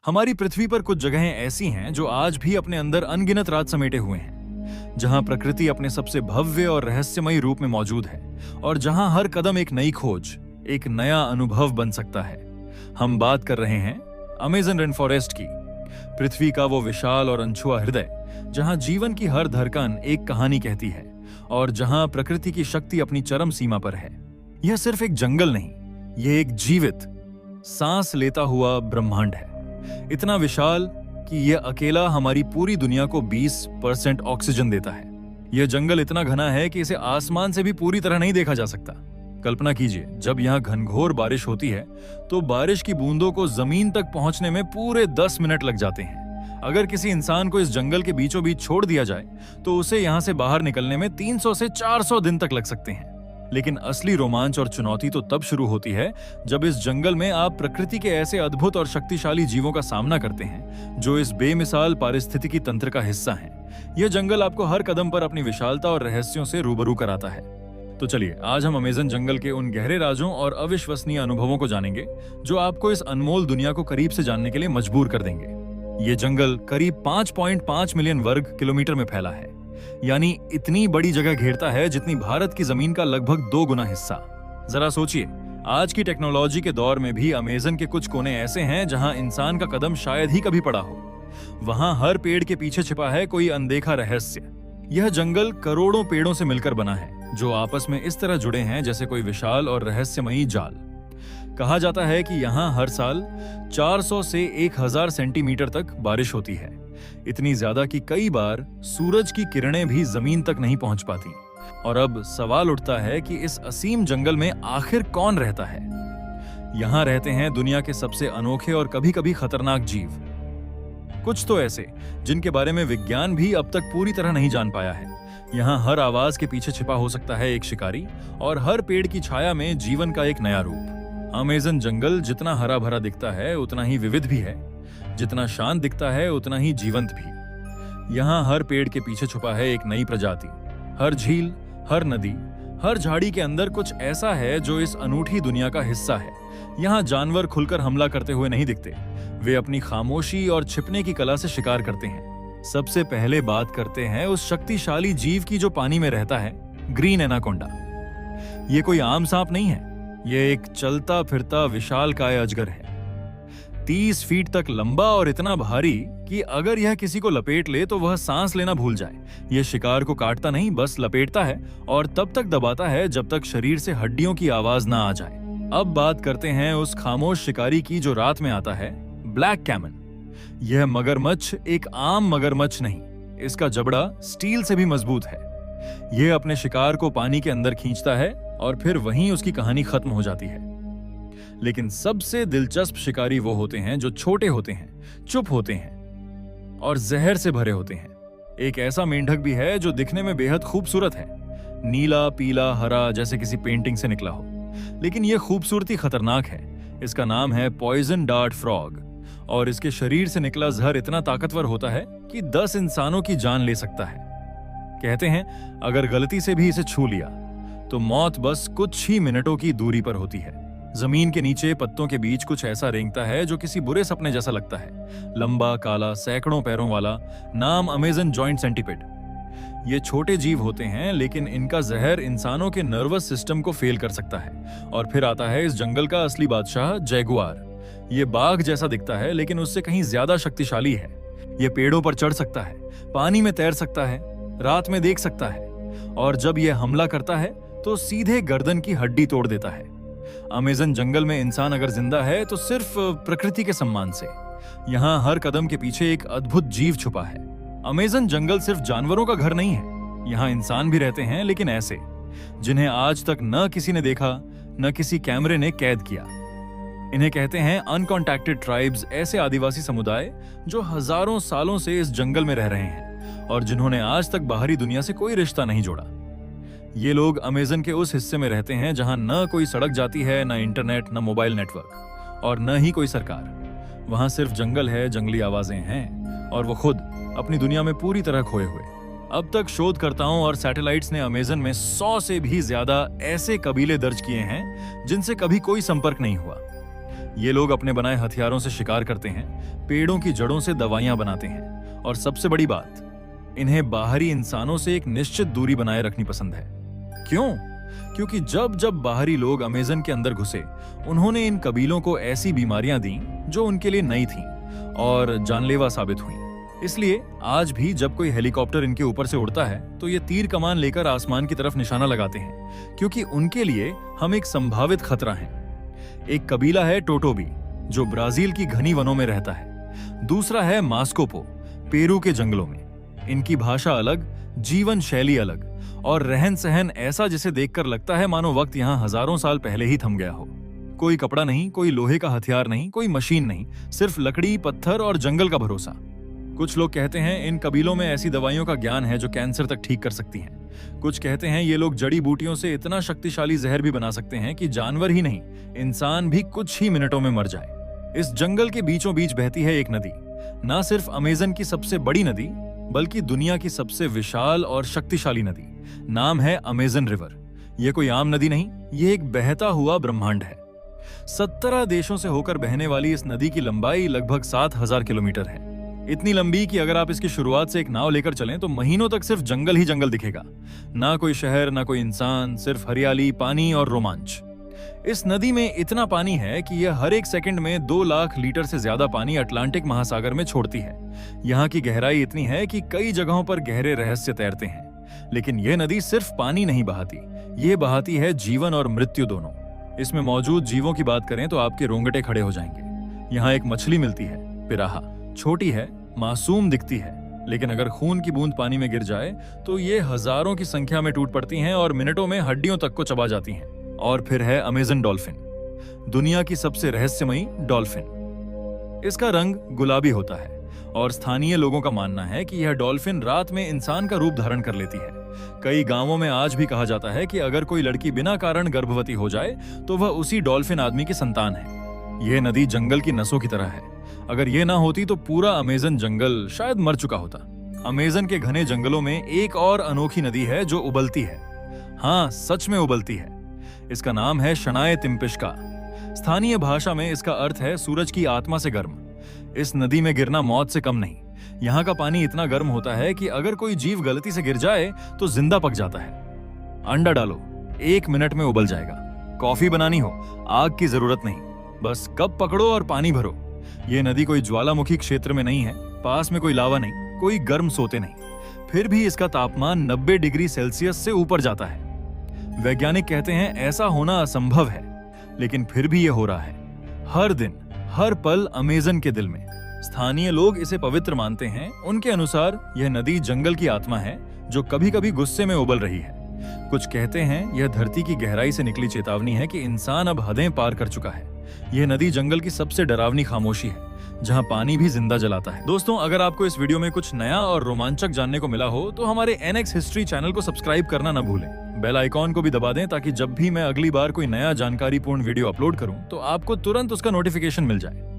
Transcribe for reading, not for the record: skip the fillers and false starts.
हमारी पृथ्वी पर कुछ जगहें ऐसी हैं जो आज भी अपने अंदर अनगिनत राज समेटे हुए हैं, जहां प्रकृति अपने सबसे भव्य और रहस्यमयी रूप में मौजूद है और जहां हर कदम एक नई खोज, एक नया अनुभव बन सकता है। हम बात कर रहे हैं अमेज़न रेन फॉरेस्ट की, पृथ्वी का वो विशाल और अनछुआ हृदय जहां जीवन की हर धड़कन एक कहानी कहती है और जहां प्रकृति की शक्ति अपनी चरम सीमा पर है। यह सिर्फ एक जंगल नहीं, यह एक जीवित, सांस लेता हुआ ब्रह्मांड है, इतना विशाल कि यह अकेला हमारी पूरी दुनिया को 20% ऑक्सीजन देता है। यह जंगल इतना घना है कि इसे आसमान से भी पूरी तरह नहीं देखा जा सकता। कल्पना कीजिए, जब यहाँ घनघोर बारिश होती है तो बारिश की बूंदों को जमीन तक पहुंचने में पूरे 10 मिनट लग जाते हैं। अगर किसी इंसान को इस जंगल के बीचों बीच छोड़ दिया जाए तो उसे यहाँ से बाहर निकलने में 300 से 400 दिन तक लग सकते हैं। लेकिन असली रोमांच और चुनौती तो तब शुरू होती है जब इस जंगल में आप प्रकृति के ऐसे अद्भुत और शक्तिशाली जीवों का सामना करते हैं जो इस बेमिसाल पारिस्थितिकी तंत्र का हिस्सा हैं। यह जंगल आपको हर कदम पर अपनी विशालता और रहस्यों से रूबरू कराता है। तो चलिए, आज हम अमेज़न जंगल के उन गहरे राजों और अविश्वसनीय अनुभवों को जानेंगे जो आपको इस अनमोल दुनिया को करीब से जानने के लिए मजबूर कर देंगे। ये जंगल करीब 5.5 मिलियन वर्ग किलोमीटर में फैला है, यानी इतनी बड़ी जगह घेरता है जितनी भारत की जमीन का लगभग 2 गुना हिस्सा। जरा सोचिए, आज की टेक्नोलॉजी के दौर में भी अमेज़न के कुछ कोने ऐसे हैं जहां इंसान का कदम शायद ही कभी पड़ा हो। वहां हर पेड़ के पीछे छिपा है कोई अनदेखा रहस्य। यह जंगल करोड़ों पेड़ों से मिलकर बना है जो आपस में इस तरह जुड़े हैं जैसे कोई विशाल और रहस्यमयी जाल। कहा जाता है कि यहाँ हर साल 400 से 1000 सेंटीमीटर तक बारिश होती है, इतनी ज्यादा कि कई बार सूरज की किरणें भी जमीन तक नहीं पहुंच पाती। और अब सवाल उठता है कि इस असीम जंगल में आखिर कौन रहता है। यहाँ रहते हैं दुनिया के सबसे अनोखे और कभी-कभी खतरनाक जीव, कुछ तो ऐसे जिनके बारे में विज्ञान भी अब तक पूरी तरह नहीं जान पाया है। यहाँ हर आवाज के पीछे छिपा हो सकता है एक शिकारी और हर पेड़ की छाया में जीवन का एक नया रूप। अमेज़न जंगल जितना हरा भरा दिखता है उतना ही विविध भी है, जितना शांत दिखता है उतना ही जीवंत भी। यहाँ हर पेड़ के पीछे छुपा है एक नई प्रजाति। हर झील, हर नदी, हर झाड़ी के अंदर कुछ ऐसा है जो इस अनूठी दुनिया का हिस्सा है। यहाँ जानवर खुलकर हमला करते हुए नहीं दिखते, वे अपनी खामोशी और छिपने की कला से शिकार करते हैं। सबसे पहले बात करते हैं उस शक्तिशाली जीव की जो पानी में रहता है, ग्रीन एनाकोंडा। ये कोई आम सांप नहीं है, ये एक चलता फिरता विशालकाय अजगर है, 30 फीट तक लंबा और इतना भारी कि अगर यह किसी को लपेट ले तो वह सांस लेना भूल जाए। यह शिकार को काटता नहीं, बस लपेटता है और तब तक दबाता है जब तक शरीर से हड्डियों की आवाज ना आ जाए। अब बात करते हैं उस खामोश शिकारी की जो रात में आता है, ब्लैक कैमन। यह मगरमच्छ एक आम मगरमच्छ नहीं, इसका जबड़ा स्टील से भी मजबूत है। यह अपने शिकार को पानी के अंदर खींचता है और फिर वहीं उसकी कहानी खत्म हो जाती है। लेकिन सबसे दिलचस्प शिकारी वो होते हैं जो छोटे होते हैं, चुप होते हैं और जहर से भरे होते हैं। एक ऐसा मेंढक भी है जो दिखने में बेहद खूबसूरत है, नीला, पीला, हरा, जैसे किसी पेंटिंग से निकला हो। लेकिन यह खूबसूरती खतरनाक है। इसका नाम है पॉइजन डार्ट फ्रॉग और इसके शरीर से निकला जहर इतना ताकतवर होता है कि 10 इंसानों की जान ले सकता है। कहते हैं अगर गलती से भी इसे छू लिया तो मौत बस कुछ ही मिनटों की दूरी पर होती है। जमीन के नीचे पत्तों के बीच कुछ ऐसा रेंगता है जो किसी बुरे सपने जैसा लगता है, लंबा, काला, सैकड़ों पैरों वाला। नाम अमेज़न जॉइंट सेंटीपिड। ये छोटे जीव होते हैं लेकिन इनका जहर इंसानों के नर्वस सिस्टम को फेल कर सकता है। और फिर आता है इस जंगल का असली बादशाह, जैगुआर। ये बाघ जैसा दिखता है लेकिन उससे कहीं ज्यादा शक्तिशाली है। ये पेड़ों पर चढ़ सकता है, पानी में तैर सकता है, रात में देख सकता है और जब यह हमला करता है तो सीधे गर्दन की हड्डी तोड़ देता है। अमेज़न जंगल में इंसान अगर जिंदा है तो सिर्फ प्रकृति के सम्मान से। यहाँ हर कदम के पीछे एक अद्भुत जीव छुपा है। अमेज़न जंगल सिर्फ जानवरों का घर नहीं है, यहाँ इंसान भी रहते हैं, लेकिन ऐसे जिन्हें आज तक न किसी ने देखा, न किसी कैमरे ने कैद किया। इन्हें कहते हैं अनकॉन्टैक्टेड ट्राइब्स, ऐसे आदिवासी समुदाय जो हजारों सालों से इस जंगल में रह रहे हैं और जिन्होंने आज तक बाहरी दुनिया से कोई रिश्ता नहीं जोड़ा। ये लोग अमेज़न के उस हिस्से में रहते हैं जहां न कोई सड़क जाती है, न इंटरनेट, न मोबाइल नेटवर्क और न ही कोई सरकार। वहां सिर्फ जंगल है, जंगली आवाजें हैं और वो खुद अपनी दुनिया में पूरी तरह खोए हुए। अब तक शोधकर्ताओं और सैटेलाइट्स ने अमेज़न में 100 से भी ज्यादा ऐसे कबीले दर्ज किए हैं जिनसे कभी कोई संपर्क नहीं हुआ। ये लोग अपने बनाए हथियारों से शिकार करते हैं, पेड़ों की जड़ों से दवाइयां बनाते हैं और सबसे बड़ी बात, इन्हें बाहरी इंसानों से एक निश्चित दूरी बनाए रखनी पसंद है। क्यों? क्योंकि जब जब बाहरी लोग अमेज़न के अंदर घुसे, उन्होंने इन कबीलों को ऐसी बीमारियां दी जो उनके लिए नई थीं और जानलेवा साबित हुई। इसलिए आज भी जब कोई हेलीकॉप्टर इनके ऊपर से उड़ता है तो ये तीर कमान लेकर आसमान की तरफ निशाना लगाते हैं, क्योंकि उनके लिए हम एक संभावित खतरा हैं। एक कबीला है टोटोबी, जो ब्राजील की घनी वनों में रहता है। दूसरा है मास्कोपो, पेरू के जंगलों में। इनकी भाषा अलग, जीवन शैली अलग और रहन सहन ऐसा जिसे देखकर लगता है मानो वक्त यहाँ हजारों साल पहले ही थम गया हो। कोई कपड़ा नहीं, कोई लोहे का हथियार नहीं, कोई मशीन नहीं, सिर्फ लकड़ी, पत्थर और जंगल का भरोसा। कुछ लोग कहते हैं इन कबीलों में ऐसी दवाइयों का ज्ञान है जो कैंसर तक ठीक कर सकती हैं। कुछ कहते हैं ये लोग जड़ी बूटियों से इतना शक्तिशाली जहर भी बना सकते हैं कि जानवर ही नहीं, इंसान भी कुछ ही मिनटों में मर जाए। इस जंगल के बीचों बीच बहती है एक नदी, ना सिर्फ अमेज़न की सबसे बड़ी नदी, बल्कि दुनिया की सबसे विशाल और शक्तिशाली नदी। नाम है अमेज़न रिवर। ये कोई आम नदी नहीं, ये एक बहता हुआ ब्रह्मांड है। 17 देशों से होकर बहने वाली इस नदी की लंबाई लगभग 7000 किलोमीटर है। इतनी लंबी कि अगर आप इसकी शुरुआत से एक नाव लेकर चलें तो महीनों तक सिर्फ जंगल ही जंगल दिखेगा। ना कोई शहर, ना कोई इंसान, सिर्फ हरियाली, पानी और रोमांच। इस नदी में इतना पानी है कि यह हर एक सेकंड में 2 लाख लीटर से ज्यादा पानी अटलांटिक महासागर में छोड़ती है। यहाँ की गहराई इतनी है कि कई जगहों पर गहरे रहस्य तैरते हैं। लेकिन यह नदी सिर्फ पानी नहीं बहाती, ये बहाती है जीवन और मृत्यु दोनों। इसमें मौजूद जीवों की बात करें तो आपके रोंगटे खड़े हो जाएंगे। यहाँ एक मछली मिलती है, पिराहा। छोटी है, मासूम दिखती है, लेकिन अगर खून की बूंद पानी में गिर जाए तो ये हजारों की संख्या में टूट पड़ती हैं और मिनटों में हड्डियों तक को चबा जाती हैं। और फिर है अमेज़न डॉल्फिन, दुनिया की सबसे रहस्यमयी डॉल्फिन। इसका रंग गुलाबी होता है और स्थानीय लोगों का मानना है कि यह डॉल्फिन रात में इंसान का रूप धारण कर लेती है। कई गांवों में आज भी कहा जाता है कि अगर कोई लड़की बिना कारण गर्भवती हो जाए तो वह उसी डॉल्फिन आदमी की संतान है। यह नदी जंगल की नसों की तरह है। अगर यह ना होती तो पूरा अमेज़न जंगल शायद मर चुका होता। अमेज़न के घने जंगलों में एक और अनोखी नदी है जो उबलती है। हाँ, सच में उबलती है। इसका नाम है शनाए तिम्पिश्का। स्थानीय भाषा में इसका अर्थ है सूरज की आत्मा से गर्म। इस नदी में गिरना मौत से कम नहीं। यहाँ का पानी इतना गर्म होता है कि अगर कोई जीव गलती से गिर जाए तो जिंदा पक जाता है। अंडा डालो, 1 मिनट में उबल जाएगा। कॉफी बनानी हो, आग की जरूरत नहीं, बस कप पकड़ो और पानी भरो। ये नदी कोई ज्वालामुखी क्षेत्र में नहीं है, पास में कोई लावा नहीं, कोई गर्म सोते नहीं। फिर भी इसका तापमान 90 डिग्री सेल्सियस से ऊपर जाता है। वैज्ञानिक कहते हैं ऐसा होना असंभव है, लेकिन फिर भी यह हो रहा है। हर दिन, हर पल अमेज़न के दिल में। स्थानीय लोग इसे पवित्र मानते हैं। उनके अनुसार यह नदी जंगल की आत्मा है जो कभी कभी गुस्से में उबल रही है। कुछ कहते हैं यह धरती की गहराई से निकली चेतावनी है कि इंसान अब हदें पार कर चुका है। यह नदी जंगल की सबसे डरावनी खामोशी है, जहां पानी भी जिंदा जलाता है। दोस्तों, अगर आपको इस वीडियो में कुछ नया और रोमांचक जानने को मिला हो तो हमारे NX हिस्ट्री चैनल को सब्सक्राइब करना न भूलें। बेल आइकॉन को भी दबा दें ताकि जब भी मैं अगली बार कोई नया जानकारीपूर्ण वीडियो अपलोड करूं तो आपको तुरंत उसका नोटिफिकेशन मिल जाए।